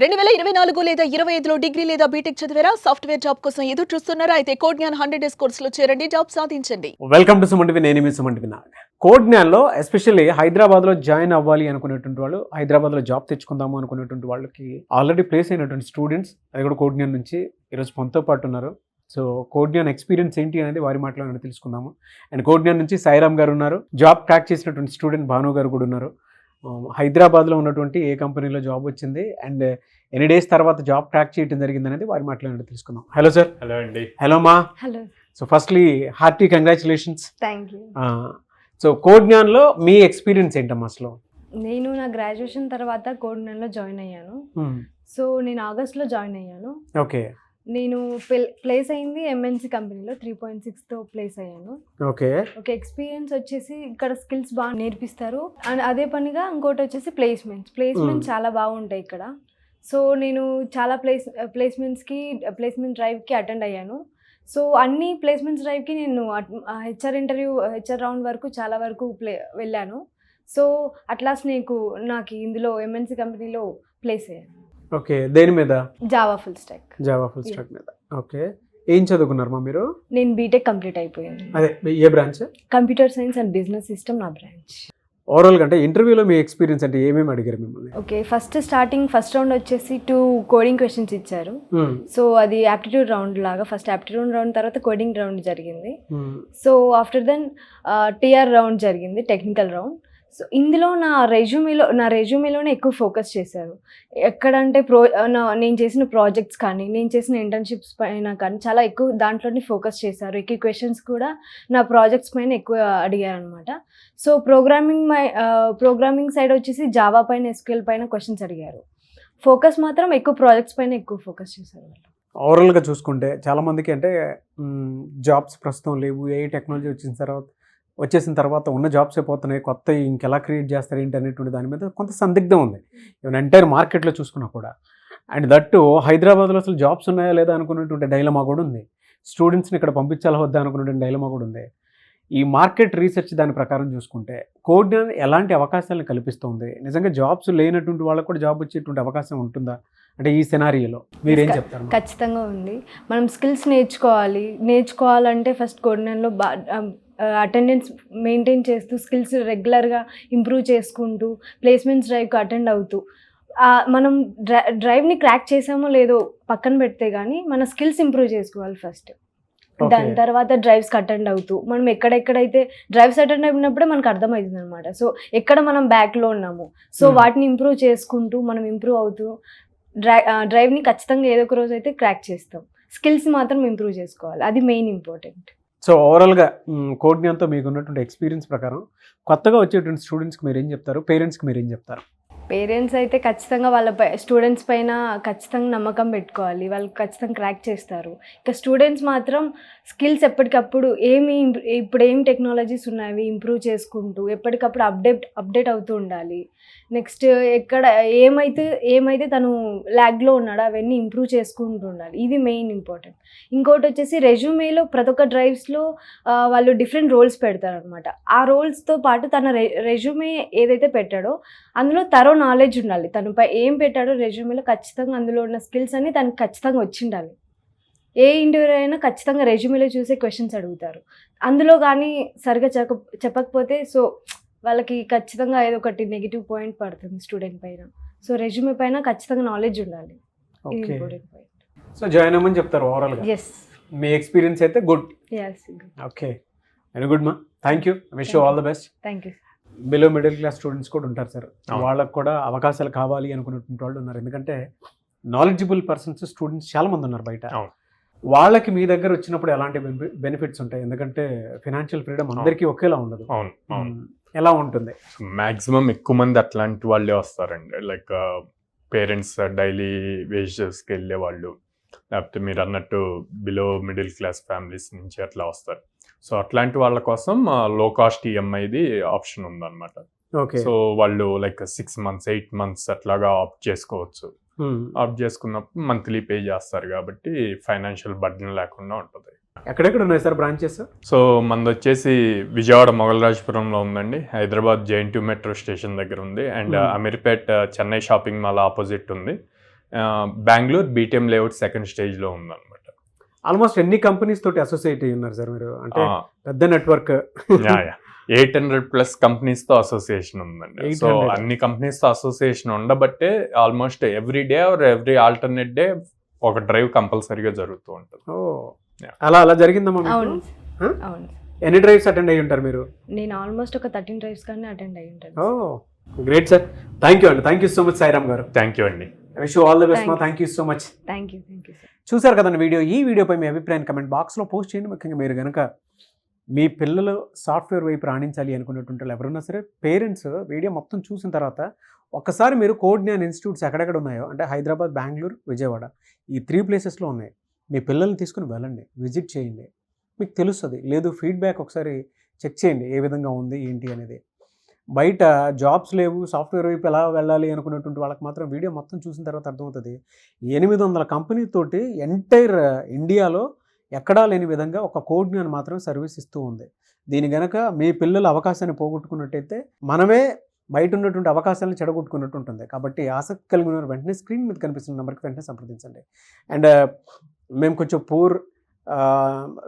2024 లేదా 25లో డిగ్రీ లేదా బీటెక్ చదివారా? సాఫ్ట్‌వేర్ జాబ్ కోసం ఎదురు చూస్తున్నారా? అయితే కోడ్ జ్ఞాన్ 100 డేస్ కోర్సులో చేరండి, జాబ్ సాధించండి. Welcome to Suman TV. నేను మీ సుమన్ టీవీ. కోడ్ జ్ఞాన్లో ఎస్పెషల్లీ హైదరాబాద్లో జాయిన్ అవ్వాలి అనుకునేటువంటి వాళ్ళు, హైదరాబాద్లో జాబ్ తెచ్చుకుందాము అనుకునేటువంటి వాళ్ళకి ఆల్రెడీ ప్లేస్ అయినటువంటి స్టూడెంట్స్, అది కూడా కోడ్ జ్ఞాన్ నుంచి ఈరోజు మనతో పాటు ఉన్నారు. సో కోడ్ జ్ఞాన్ ఎక్స్పీరియన్స్ ఏంటి అనేది వారి మాటలో తెలుసుకుందాము. అండ్ కోడ్ జ్ఞాన్ నుంచి సాయిరామ్ గారు ఉన్నారు, జాబ్ క్రాక్ చేసినటువంటి స్టూడెంట్ భాను గారు కూడా ఉన్నారు. హైదరాబాద్లో ఉన్నటువంటి ఏ కంపెనీలో జాబ్ వచ్చింది అండ్ ఎన్ని డేస్ తర్వాత జాబ్ క్రాక్ చేయడం జరిగింది అనేది వారి మాటలో తెలుసుకుందాం. Hello sir. హలో అండి. హలో మా. Hello. So firstly hearty congratulations. Thank you. So code జ్ఞాన్లో మీ ఎక్స్పీరియన్స్ ఏంటమ్మా అసలు? నేను నా గ్రాడ్యుయేషన్ తర్వాత కోడ్ జ్ఞాన్లో జాయిన్ అయ్యాను. సో నేను ఆగస్ట్లో జాయిన్ అయ్యాను. ఓకే. నేను ప్లేస్ అయింది ఎంఎన్సీ కంపెనీలో 3.6తో ప్లేస్ అయ్యాను. ఓకే. ఓకే. ఎక్స్పీరియన్స్ వచ్చేసి ఇక్కడ స్కిల్స్ బాగా నేర్పిస్తారు అండ్ అదే పనిగా ఇంకోటి వచ్చేసి ప్లేస్మెంట్స్ చాలా బాగుంటాయి ఇక్కడ. సో నేను చాలా ప్లేస్మెంట్ డ్రైవ్కి అటెండ్ అయ్యాను. సో అన్ని ప్లేస్మెంట్స్ డ్రైవ్కి నేను హెచ్ఆర్ రౌండ్ వరకు చాలా వరకు వెళ్ళాను. సో అట్లాస్ట్ నాకు ఇందులో ఎంఎన్సీ కంపెనీలో ప్లేస్ అయ్యాను. ఓకే. దేని మీద? జావా ఫుల్ స్టాక్ మీద. ఓకే. ఏం చదువుకున్నారమ్మా మీరు? నేను బీటెక్ కంప్లీట్ అయిపోయింది. అదే ఏ branch? Computer science and business system నా బ్రాంచ్. ఓవరాల్గా అంటే ఇంటర్వ్యూలో మీ ఎక్స్పీరియన్స్ అంటే ఏమేమి అడిగారు మిమ్మల్ని? ఓకే. ఫస్ట్ రౌండ్ వచ్చేసి 2 కోడింగ్ క్వశ్చన్స్ ఇచ్చారు. సో అది యాప్టిట్యూడ్ రౌండ్ లాగా, ఫస్ట్ యాప్టిట్యూడ్ రౌండ్ తర్వాత కోడింగ్ రౌండ్ జరిగింది. So after then TR round జరిగింది, టెక్నికల్ రౌండ్. సో ఇందులో నా రెజ్యూమేలోనే ఎక్కువ ఫోకస్ చేశారు. ఎక్కడంటే నేను చేసిన ప్రాజెక్ట్స్ కానీ, నేను చేసిన ఇంటర్న్షిప్స్ పైన కానీ చాలా ఎక్కువ దాంట్లోనే ఫోకస్ చేశారు. ఎక్కువ క్వశ్చన్స్ కూడా నా ప్రాజెక్ట్స్ పైన ఎక్కువ అడిగారు అనమాట. సో ప్రోగ్రామింగ్ సైడ్ వచ్చేసి జావా పైన, ఎస్క్యూఎల్ పైన క్వశ్చన్స్ అడిగారు. ఫోకస్ మాత్రం ఎక్కువ ప్రాజెక్ట్స్ పైన ఎక్కువ ఫోకస్ చేశారు వాళ్ళు. ఓవరాల్గా చూసుకుంటే చాలామందికి అంటే జాబ్స్ ప్రస్తుతం లేవు, ఏ టెక్నాలజీ వచ్చేసిన తర్వాత ఉన్న జాబ్స్ అయిపోతున్నాయి, కొత్త ఇంకెలా క్రియేట్ చేస్తారు ఏంటి అనేటువంటి దాని మీద కొంత సందిగ్ధం ఉంది ఈవెన్ ఎంటైర్ మార్కెట్లో చూసుకున్నా కూడా. అండ్ దట్టు హైదరాబాద్లో అసలు జాబ్స్ ఉన్నాయా లేదా అనుకునేటువంటి డైలమా కూడా ఉంది. స్టూడెంట్స్ని ఇక్కడ పంపించాలా వద్దా అనుకునేటువంటి డైలమా కూడా ఉంది. ఈ మార్కెట్ రీసెర్చ్ దాని ప్రకారం చూసుకుంటే కోడ్ ఎలాంటి అవకాశాలను కల్పిస్తుంది? నిజంగా జాబ్స్ లేనటువంటి వాళ్ళకు కూడా జాబ్ వచ్చేటువంటి అవకాశం ఉంటుందా అంటే ఈ సినారియోలో మీరేం చెప్తారు? ఖచ్చితంగా ఉంది. మనం స్కిల్స్ నేర్చుకోవాలంటే ఫస్ట్ కోడ్లో అటెండెన్స్ మెయింటైన్ చేస్తూ, స్కిల్స్ రెగ్యులర్గా ఇంప్రూవ్ చేసుకుంటూ, ప్లేస్మెంట్స్ డ్రైవ్కి అటెండ్ అవుతూ, మనం డ్రైవ్ని క్రాక్ చేసామో లేదో పక్కన పెడితే కానీ మన స్కిల్స్ ఇంప్రూవ్ చేసుకోవాలి ఫస్ట్. దాని తర్వాత డ్రైవ్స్కి అటెండ్ అవుతూ, మనం ఎక్కడెక్కడైతే డ్రైవ్స్ అటెండ్ అయినప్పుడే మనకు అర్థమవుతుంది అనమాట. సో ఎక్కడ మనం బ్యాక్లో ఉన్నాము, సో వాటిని ఇంప్రూవ్ చేసుకుంటూ మనం ఇంప్రూవ్ అవుతూ డ్రైవ్ని ఖచ్చితంగా ఏదో ఒక రోజు అయితే క్రాక్ చేస్తాం. స్కిల్స్ మాత్రం ఇంప్రూవ్ చేసుకోవాలి, అది మెయిన్ ఇంపార్టెంట్. సో ఓవరాల్గా కోడ్ జ్ఞాన్తో మీకు ఉన్నటువంటి ఎక్స్పీరియన్స్ ప్రకారం కొత్తగా వచ్చేటువంటి స్టూడెంట్స్కి మీరు ఏం చెప్తారు, పేరెంట్స్కి మీరు ఏం చెప్తారు? పేరెంట్స్ అయితే ఖచ్చితంగా స్టూడెంట్స్ పైన ఖచ్చితంగా నమ్మకం పెట్టుకోవాలి, వాళ్ళు ఖచ్చితంగా క్రాక్ చేస్తారు. ఇక స్టూడెంట్స్ మాత్రం స్కిల్స్ ఎప్పటికప్పుడు ఇప్పుడు ఏం టెక్నాలజీస్ ఉన్నాయి ఇంప్రూవ్ చేసుకుంటూ ఎప్పటికప్పుడు అప్డేట్ అవుతూ ఉండాలి. నెక్స్ట్ ఏమైతే తను ల్యాగ్లో ఉన్నాడో అవన్నీ ఇంప్రూవ్ చేసుకుంటూ ఉండాలి, ఇది మెయిన్ ఇంపార్టెంట్. ఇంకోటి వచ్చేసి రెజ్యూమేలో ప్రతి ఒక్క డ్రైవ్స్లో వాళ్ళు డిఫరెంట్ రోల్స్ పెడతారు అనమాట. ఆ రోల్స్తో పాటు తన రెజ్యూమే ఏదైతే పెట్టాడో అందులో నాలెడ్జ్ ఉండాలి. తనపై ఏం పెట్టాడో రెజ్యూమేలో ఖచ్చితంగా అందులో ఉన్న స్కిల్స్ అన్ని తనకు ఖచ్చితంగా వచ్చి ఉండాలి. ఏ ఇంటర్వ్యూ అయినా ఖచ్చితంగా రెజ్యూమేలో చూసే క్వశ్చన్స్ అడుగుతారు. అందులో కానీ సరిగా చెప్పకపోతే సో వాళ్ళకి ఖచ్చితంగా ఏదో ఒకటి నెగిటివ్ పాయింట్ పడుతుంది స్టూడెంట్ పైన. సో రెజ్యూమే పైన ఖచ్చితంగా నాలెడ్జ్ ఉండాలి, ఇది ఇంపార్టెంట్ పాయింట్. సో జాయిన్ అవ్వమని చెప్తారు ఓవరాల్గా? ఎస్. మీ ఎక్స్పీరియన్స్ అయితే గుడ్. ఓకే, వెరీ గుడ్ మా. Thank you. Wish you all the best. Thank you. Below middle class students కూడా ఉంటారు సార్, వాళ్ళకు కూడా అవకాశాలు కావాలి అనుకునేటువంటి వాళ్ళు ఉన్నారు. ఎందుకంటే నాలెడ్జబుల్ పర్సన్స్ స్టూడెంట్స్ చాలా మంది ఉన్నారు బయట. వాళ్ళకి మీ దగ్గర వచ్చినప్పుడు ఎలాంటి బెనిఫిట్స్ ఉంటాయి? ఎందుకంటే ఫైనాన్షియల్ ఫ్రీడమ్ అందరికీ ఒకేలా ఉండదు. ఎలా ఉంటుంది? మ్యాక్సిమం ఎక్కువ మంది అట్లాంటి వాళ్ళే వస్తారండి. లైక్ పేరెంట్స్ డైలీ వేజెస్కి వెళ్ళే వాళ్ళు, లేకపోతే మీరు అన్నట్టు బిలో మిడిల్ క్లాస్ ఫ్యామిలీస్ నుంచి అట్లా వస్తారు. సో అట్లాంటి వాళ్ళ కోసం లో కాస్ట్ ఈఎంఐది ఆప్షన్ ఉందన్నమాట. సో వాళ్ళు లైక్ 6 months 8 months అట్లాగా ఆప్ట్ చేసుకోవచ్చు. ఆప్ట్ చేసుకున్నప్పుడు మంత్లీ పే చేస్తారు కాబట్టి ఫైనాన్షియల్ బర్డెన్ లేకుండా ఉంటుంది. ఎక్కడెక్కడ ఉన్నాయి సార్ బ్రాంచెస్? సో మనది వచ్చేసి విజయవాడ మొగలరాజపురంలో ఉందండి, హైదరాబాద్ JNT మెట్రో స్టేషన్ దగ్గర ఉంది, and Ameerpet Chennai shopping mall opposite ఉంది, బెంగళూరు బీటీఎం లేఅవుట్ సెకండ్ స్టేజ్లో ఉందన్నమాట. ఆల్మోస్ట్ ఎన్ని కంపెనీస్ తోటి అసోసియేట్ అయ్యి ఉన్నారు సార్ మీరు? అంటే పెద్ద నెట్వర్క్. 800+ కంపెనీస్తో అసోసియేషన్ ఉందండి. సో 800. అన్ని కంపెనీస్తో అసోసియేషన్ ఉండబట్టే almost every day or every alternate day ఒక డ్రైవ్ కంపల్సరీగా జరుగుతూ ఉంటుంది. ఓ అలా జరిగిందమ్మా మీకు? అవును Huh? అవును. ఎన్ని డ్రైవ్స్ అటెండ్ అయ్యి ఉంటారు మీరు? నేను ఆల్మోస్ట్ ఒక 13 డ్రైవ్స్ కానీ అటెండ్ అయ్యి ఉంటాను. ఓ గ్రేట్ సార్. థ్యాంక్ యూ అండి. Thank you so much Sairam గారు. థ్యాంక్ యూ అండి. Wish you all the best మా. Thank thank you so much. Thank you sir. చూసారు కదండి వీడియో. ఈ వీడియోపై మీ అభిప్రాయాన్ని కమెంట్ బాక్స్లో పోస్ట్ చేయండి. ముఖ్యంగా మీరు కనుక మీ పిల్లలు సాఫ్ట్వేర్ వైపు రాణించాలి అనుకునేటువంటి వాళ్ళు ఎవరున్నా సరే, పేరెంట్స్ వీడియో మొత్తం చూసిన తర్వాత ఒక్కసారి మీరు కోడ్న్యాన్ ఇన్స్టిట్యూట్స్ ఎక్కడెక్కడ ఉన్నాయో, అంటే హైదరాబాద్, బెంగళూరు, విజయవాడ, ఈ 3 ప్లేసెస్లో ఉన్నాయి. మీ పిల్లల్ని తీసుకుని వెళ్ళండి, విజిట్ చేయండి, మీకు తెలుస్తుంది. లేదు ఫీడ్బ్యాక్ ఒకసారి చెక్ చేయండి ఏ విధంగా ఉంది ఏంటి అనేది. బయట జాబ్స్ లేవు, సాఫ్ట్వేర్ వైపు ఎలా వెళ్ళాలి అనుకునేటువంటి వాళ్ళకి మాత్రం వీడియో మొత్తం చూసిన తర్వాత అర్థమవుతుంది. 800 కంపెనీతోటి ఎంటైర్ ఇండియాలో ఎక్కడా లేని విధంగా ఒక కోడ్న్యాన్ మాత్రం సర్వీస్ ఇస్తూ ఉంది. దీని గనక మీ పిల్లల అవకాశాన్ని పోగొట్టుకున్నట్టయితే మనమే బయట ఉన్నటువంటి అవకాశాలను చెడగొట్టుకున్నట్టు ఉంటుంది. కాబట్టి ఆసక్తి కలిగిన వారు వెంటనే స్క్రీన్ మీద కనిపిస్తున్న నెంబర్కి వెంటనే సంప్రదించండి. అండ్ మేము కొంచెం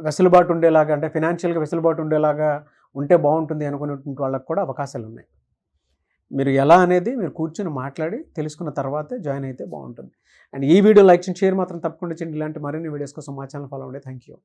వెసులుబాటు ఉండేలాగా, అంటే ఫినాన్షియల్గా వెసులుబాటు ఉండేలాగా ఉంటే బాగుంటుంది అనుకునేటువంటి వాళ్ళకి కూడా అవకాశాలు ఉన్నాయి. మీరు ఎలా అనేది మీరు కూర్చొని మాట్లాడి తెలుసుకున్న తర్వాతే జాయిన్ అయితే బాగుంటుంది. అండ్ ఈ వీడియో లైక్ చేయండి, షేర్ మాత్రం తప్పకుండా చేయండి. ఇలాంటి మరిన్ని వీడియోస్ కోసం మా ఛానల్ ఫాలో అవ్వండి. Thank you.